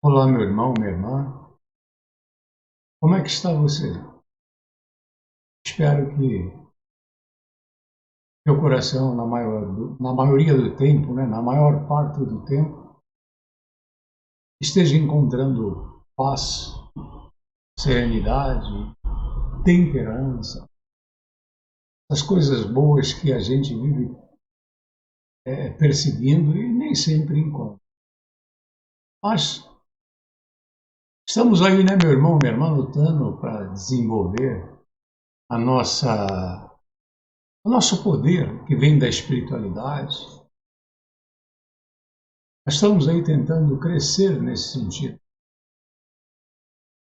Olá, meu irmão, minha irmã. Como é que está você? Espero que teu coração, na maioria do tempo, na maior parte do tempo, esteja encontrando paz, serenidade, temperança, as coisas boas que a gente vive perseguindo e nem sempre encontra. Mas estamos aí, né, meu irmão, minha irmã, lutando para desenvolver a o nosso poder que vem da espiritualidade. Nós estamos aí tentando crescer nesse sentido.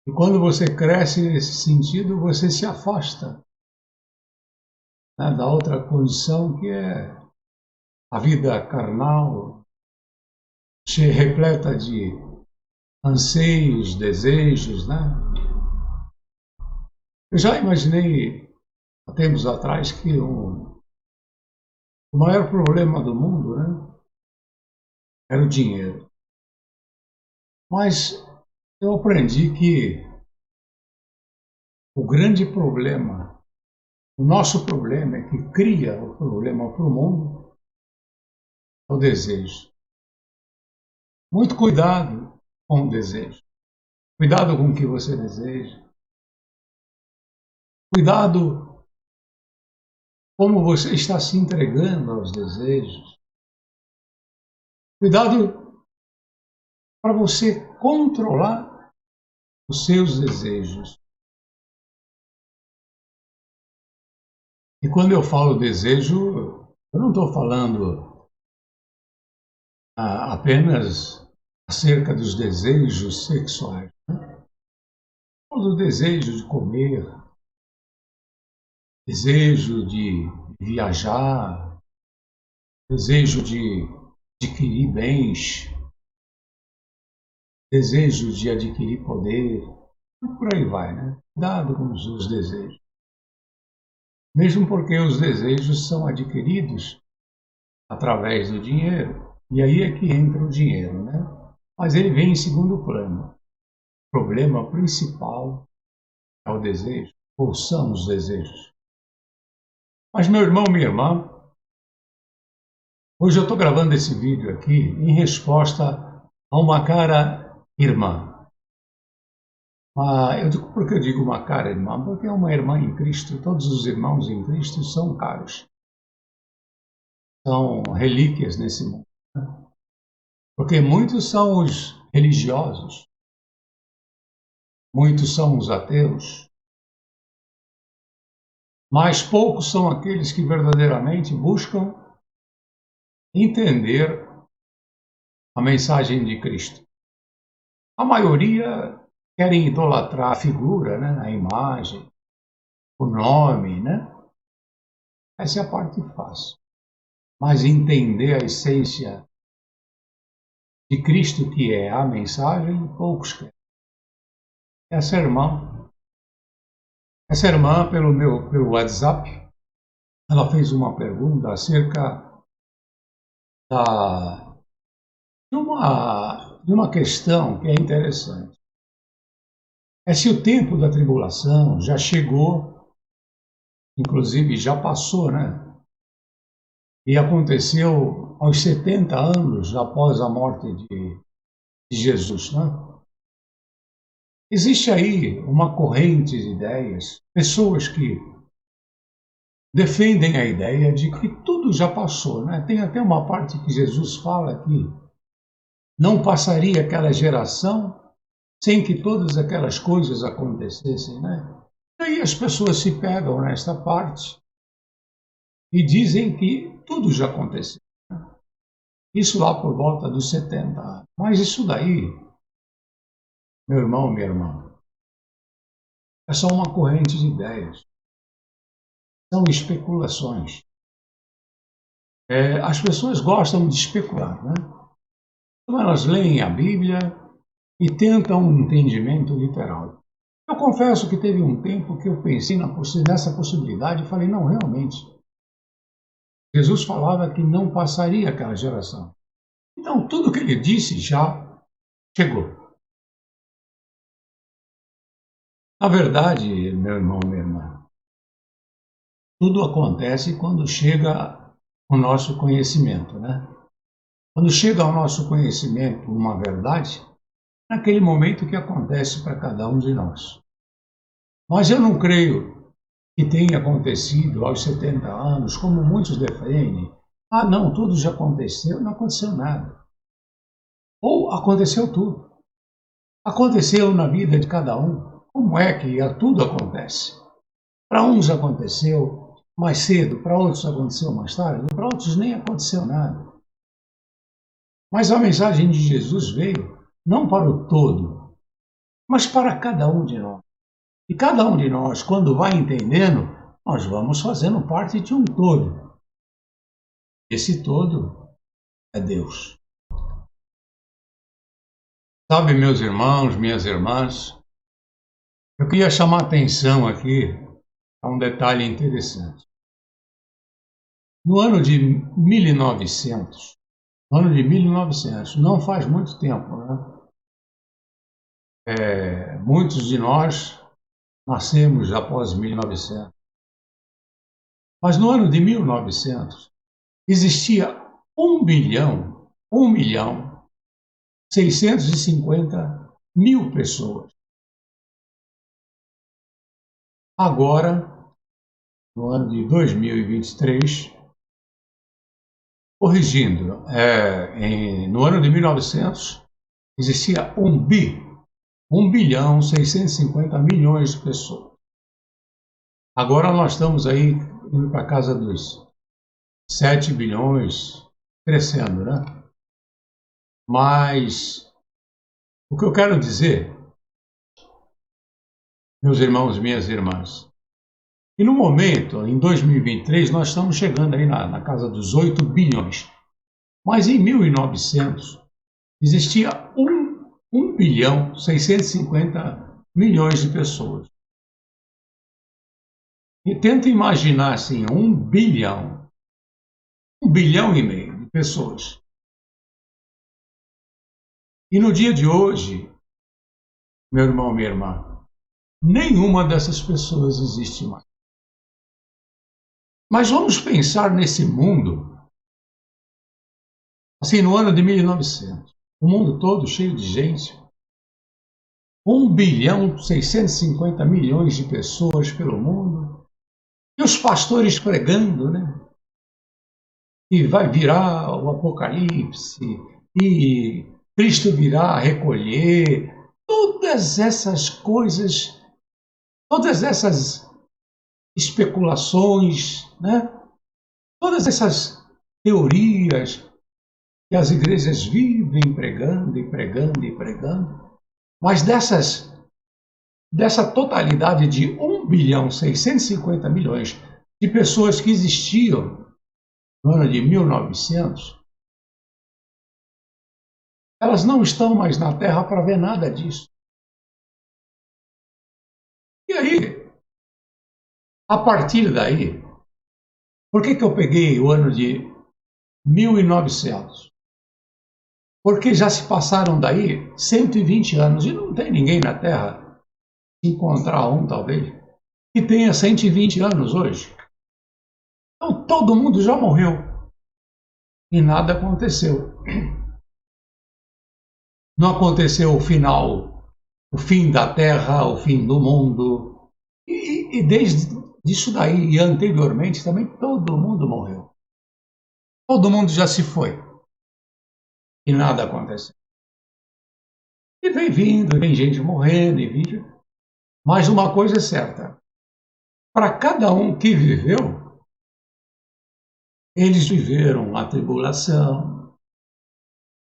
E quando você cresce nesse sentido, você se afasta, da outra condição que é a vida carnal, cheia, repleta de anseios, desejos, né? Eu já imaginei, há tempos atrás, que o maior problema do mundo, era o dinheiro. Mas eu aprendi que o grande problema, o nosso problema é que cria o problema para o mundo, é o desejo. Muito cuidado com o desejo. Cuidado com o que você deseja. Cuidado como você está se entregando aos desejos. Cuidado para você controlar os seus desejos. E quando eu falo desejo, eu não estou falando apenas acerca dos desejos sexuais. Do desejo de comer, desejo de viajar, desejo de adquirir bens, desejo de adquirir poder, e por aí vai, né? Cuidado com os seus desejos. Mesmo porque os desejos são adquiridos através do dinheiro. E aí é que entra o dinheiro, né? Mas ele vem em segundo plano. O problema principal é o desejo, ou são os desejos. Mas, meu irmão, minha irmã, hoje eu estou gravando esse vídeo aqui em resposta a uma cara irmã. Por que eu digo uma cara irmã? Porque é uma irmã em Cristo. Todos os irmãos em Cristo são caros. São relíquias nesse mundo. Porque muitos são os religiosos, muitos são os ateus, mas poucos são aqueles que verdadeiramente buscam entender a mensagem de Cristo. A maioria querem idolatrar a figura, a imagem, o nome, Essa é a parte fácil. Mas entender a essência de Cristo, que é a mensagem, poucos querem. Essa irmã pelo WhatsApp, ela fez uma pergunta acerca de uma questão que é interessante. É se o tempo da tribulação já chegou, inclusive já passou, E aconteceu aos 70 anos após a morte de Jesus, Existe aí uma corrente de ideias, pessoas que defendem a ideia de que tudo já passou, Tem até uma parte que Jesus fala que não passaria aquela geração sem que todas aquelas coisas acontecessem, E aí as pessoas se pegam nesta parte e dizem que tudo já aconteceu. Isso lá por volta dos 70 anos. Mas isso daí, meu irmão, minha irmã, é só uma corrente de ideias. São especulações. As pessoas gostam de especular, Então elas leem a Bíblia e tentam um entendimento literal. Eu confesso que teve um tempo que eu pensei nessa possibilidade e falei, não, realmente. Jesus falava que não passaria aquela geração. Então tudo que ele disse já chegou. Na verdade, meu irmão, minha irmã, tudo acontece quando chega o nosso conhecimento, né? Quando chega ao nosso conhecimento uma verdade, é naquele momento que acontece para cada um de nós. Mas eu não creio que tenha acontecido aos 70 anos, como muitos defendem. Ah, não, tudo já aconteceu, não aconteceu nada. Ou aconteceu tudo. Aconteceu na vida de cada um. Como é que tudo acontece? Para uns aconteceu mais cedo, para outros aconteceu mais tarde, para outros nem aconteceu nada. Mas a mensagem de Jesus veio não para o todo, mas para cada um de nós. E cada um de nós, quando vai entendendo, nós vamos fazendo parte de um todo. Esse todo é Deus. Sabe, meus irmãos, minhas irmãs, eu queria chamar a atenção aqui a um detalhe interessante. No ano de 1900, não faz muito tempo, né? Muitos de nós nascemos após 1900. Mas no ano de 1900, existia 1.650.000 pessoas. Agora, no ano de 2023, corrigindo, no ano de 1900, existia 1.650.000.000 de pessoas. Agora nós estamos aí indo para a casa dos 7 bilhões, crescendo, né? Mas o que eu quero dizer, meus irmãos e minhas irmãs, e no momento, em 2023, nós estamos chegando aí na casa dos 8 bilhões. Mas em 1900, existia 1.650.000.000 de pessoas. E tenta imaginar assim, 1,5 bilhão de pessoas. E no dia de hoje, meu irmão, minha irmã, nenhuma dessas pessoas existe mais. Mas vamos pensar nesse mundo, assim, no ano de 1900, o mundo todo cheio de gente, 1.650.000.000 de pessoas pelo mundo, e os pastores pregando, né? E vai virar o Apocalipse, e Cristo virá recolher, todas essas coisas, todas essas especulações, né? Todas essas teorias que as igrejas vivem pregando e pregando e pregando, mas dessa totalidade de 1.650.000.000 de pessoas que existiam no ano de 1900, elas não estão mais na Terra para ver nada disso. E aí, a partir daí, por que eu peguei o ano de 1900? Porque já se passaram daí 120 anos e não tem ninguém na Terra, se encontrar um talvez, que tenha 120 anos hoje. Então todo mundo já morreu e nada aconteceu. Não aconteceu o fim da Terra, o fim do mundo. E desde isso daí e anteriormente também todo mundo morreu. Todo mundo já se foi e nada aconteceu. E vem vindo, vem gente morrendo e vive. Mas uma coisa é certa: para cada um que viveu, eles viveram a tribulação,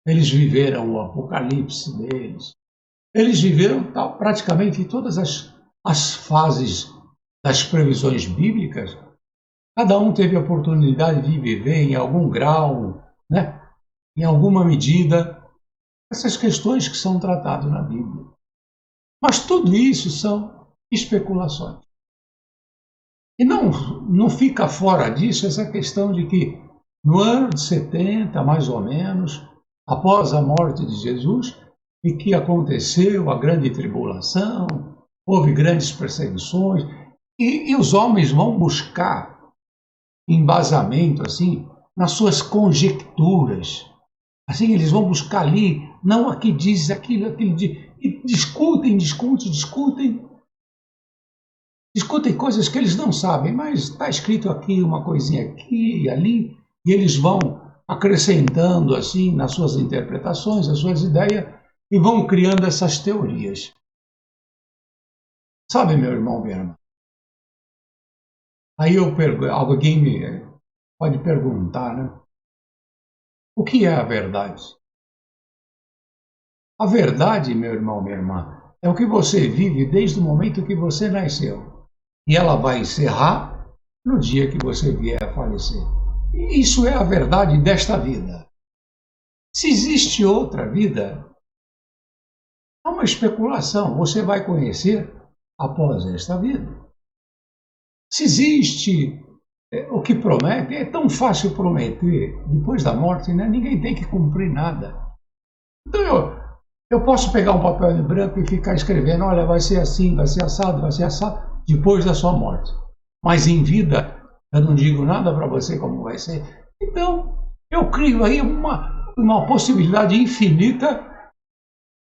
eles viveram o apocalipse deles, eles viveram praticamente todas as fases das previsões bíblicas. Cada um teve a oportunidade de viver em algum grau, né? Em alguma medida, essas questões que são tratadas na Bíblia. Mas tudo isso são especulações. E não fica fora disso essa questão de que no ano de 70, mais ou menos, após a morte de Jesus, e que aconteceu a grande tribulação, houve grandes perseguições, e os homens vão buscar embasamento, assim, nas suas conjecturas. Assim, eles vão buscar ali, não aqui diz aquilo diz, e discutem coisas que eles não sabem, mas está escrito aqui, uma coisinha aqui e ali, e eles vão acrescentando, assim, nas suas interpretações, as suas ideias, e vão criando essas teorias. Sabe, meu irmão, minha irmã? Aí alguém me pode perguntar, né? O que é a verdade? A verdade, meu irmão, minha irmã, é o que você vive desde o momento que você nasceu. E ela vai encerrar no dia que você vier a falecer. Isso é a verdade desta vida. Se existe outra vida, é uma especulação. Você vai conhecer após esta vida. Se existe o que promete, é tão fácil prometer depois da morte, né? Ninguém tem que cumprir nada. Então eu posso pegar um papel em branco e ficar escrevendo, olha, vai ser assim, vai ser assado, depois da sua morte. Mas em vida, eu não digo nada para você como vai ser. Então, eu crio aí uma possibilidade infinita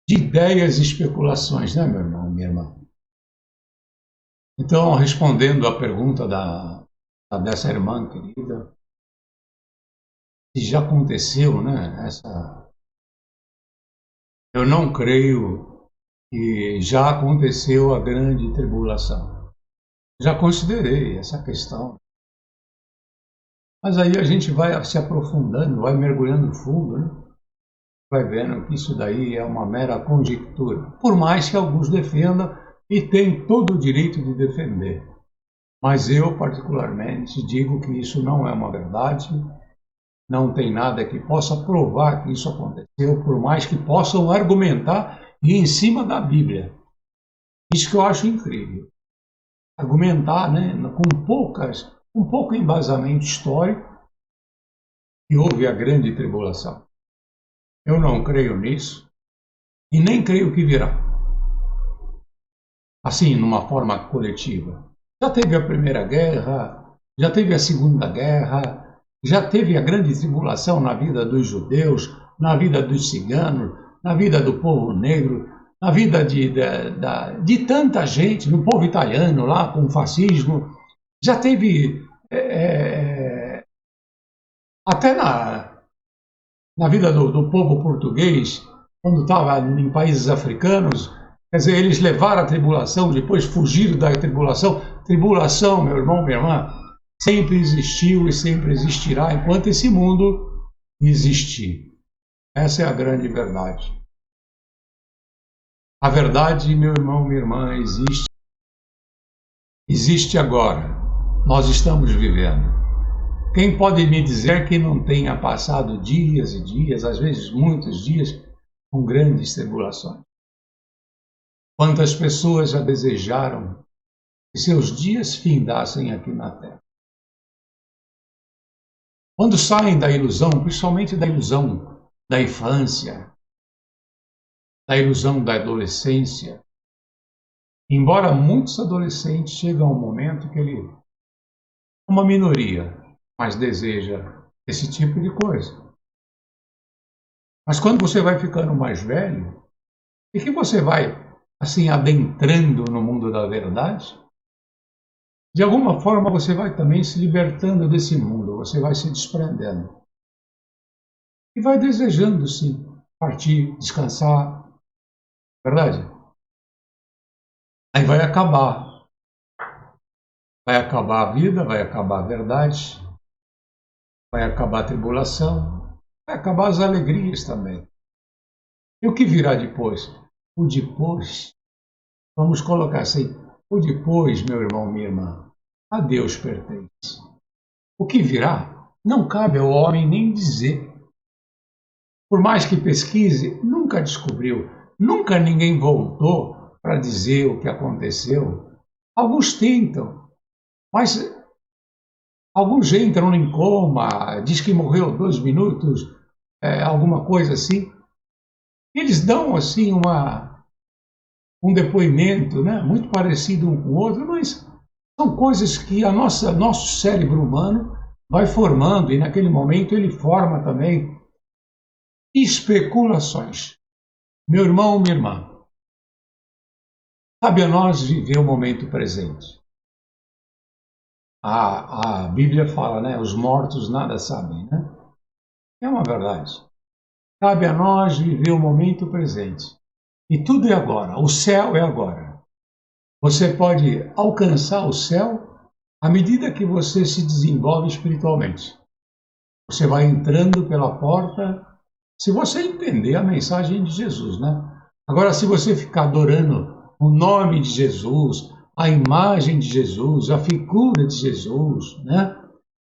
de ideias e especulações, né, meu irmão, minha irmã? Então, respondendo à pergunta dessa irmã querida, se já aconteceu, né, eu não creio que já aconteceu a grande tribulação. Já considerei essa questão. Mas aí a gente vai se aprofundando, vai mergulhando fundo, né? Vai vendo que isso daí é uma mera conjectura. Por mais que alguns defendam, e têm todo o direito de defender. Mas eu, particularmente, digo que isso não é uma verdade, não tem nada que possa provar que isso aconteceu, por mais que possam argumentar e em cima da Bíblia. Isso que eu acho incrível. Argumentar, né, com pouco embasamento histórico, que houve a grande tribulação. Eu não creio nisso e nem creio que virá. Assim, numa forma coletiva. Já teve a Primeira Guerra, já teve a Segunda Guerra, já teve a grande tribulação na vida dos judeus, na vida dos ciganos, na vida do povo negro, na vida de tanta gente, no povo italiano lá com o fascismo. Já teve até na vida do povo português, quando estava em países africanos, quer dizer, eles levaram a tribulação, depois fugiram da tribulação. Tribulação, meu irmão, minha irmã, sempre existiu e sempre existirá enquanto esse mundo existir. Essa é a grande verdade. A verdade, meu irmão, minha irmã, existe. Existe agora. Nós estamos vivendo. Quem pode me dizer que não tenha passado dias e dias, às vezes muitos dias, com grandes tribulações? Quantas pessoas já desejaram que seus dias findassem aqui na Terra? Quando saem da ilusão, principalmente da ilusão da infância, da ilusão da adolescência, embora muitos adolescentes chegam a um momento que ele é uma minoria, mas deseja esse tipo de coisa. Mas quando você vai ficando mais velho, e que você vai assim adentrando no mundo da verdade, de alguma forma você vai também se libertando desse mundo, você vai se desprendendo. E vai desejando, sim, partir, descansar, verdade? Aí vai acabar. Vai acabar a vida, vai acabar a verdade, vai acabar a tribulação, vai acabar as alegrias também. E o que virá depois? O depois, vamos colocar assim, o depois, meu irmão, minha irmã, a Deus pertence. O que virá não cabe ao homem nem dizer. Por mais que pesquise, nunca descobriu, nunca ninguém voltou para dizer o que aconteceu. Alguns tentam, mas alguns entram em coma, diz que morreu 2 minutos, alguma coisa assim. Eles dão assim um depoimento, né, muito parecido um com o outro, mas são coisas que nosso cérebro humano vai formando, e naquele momento ele forma também especulações. Meu irmão, minha irmã, cabe a nós viver o momento presente. A Bíblia fala, né? Os mortos nada sabem, né? É uma verdade. Cabe a nós viver o momento presente. E tudo é agora. O céu é agora. Você pode alcançar o céu à medida que você se desenvolve espiritualmente. Você vai entrando pela porta, se você entender a mensagem de Jesus, né? Agora, se você ficar adorando o nome de Jesus, a imagem de Jesus, a figura de Jesus, né?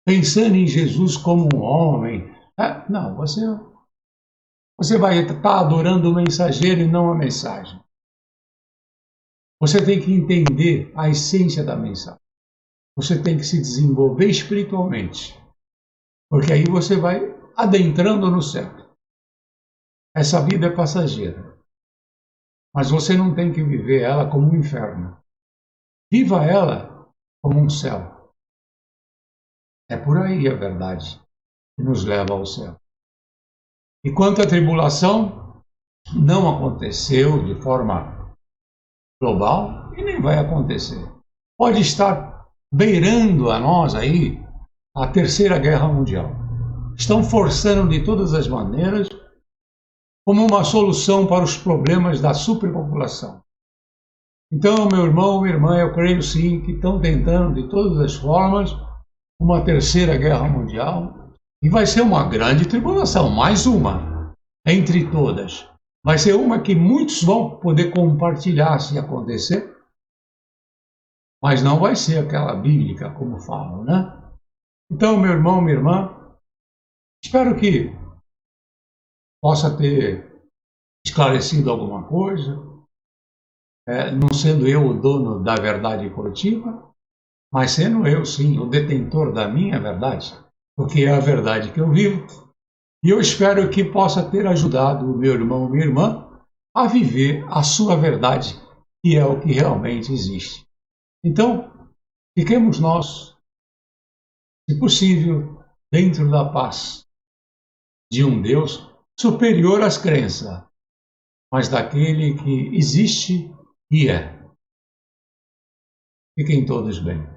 Pensando em Jesus como um homem, não, você vai estar adorando o mensageiro e não a mensagem. Você tem que entender a essência da mensagem. Você tem que se desenvolver espiritualmente, porque aí você vai adentrando no céu. Essa vida é passageira, mas você não tem que viver ela como um inferno. Viva ela como um céu. É por aí a verdade que nos leva ao céu. E quanto à tribulação, não aconteceu de forma global e nem vai acontecer. Pode estar beirando a nós aí a Terceira Guerra Mundial. Estão forçando de todas as maneiras como uma solução para os problemas da superpopulação. Então, meu irmão, minha irmã, eu creio sim que estão tentando de todas as formas uma Terceira Guerra Mundial e vai ser uma grande tribulação, mais uma entre todas. Vai ser uma que muitos vão poder compartilhar se acontecer, mas não vai ser aquela bíblica como falam, né? Então, meu irmão, minha irmã, espero que possa ter esclarecido alguma coisa, não sendo eu o dono da verdade coletiva, mas sendo eu, sim, o detentor da minha verdade, porque é a verdade que eu vivo, e eu espero que possa ter ajudado o meu irmão, minha irmã, a viver a sua verdade, que é o que realmente existe. Então, fiquemos nós, se possível, dentro da paz de um Deus superior às crenças, mas daquele que existe e é. Fiquem todos bem.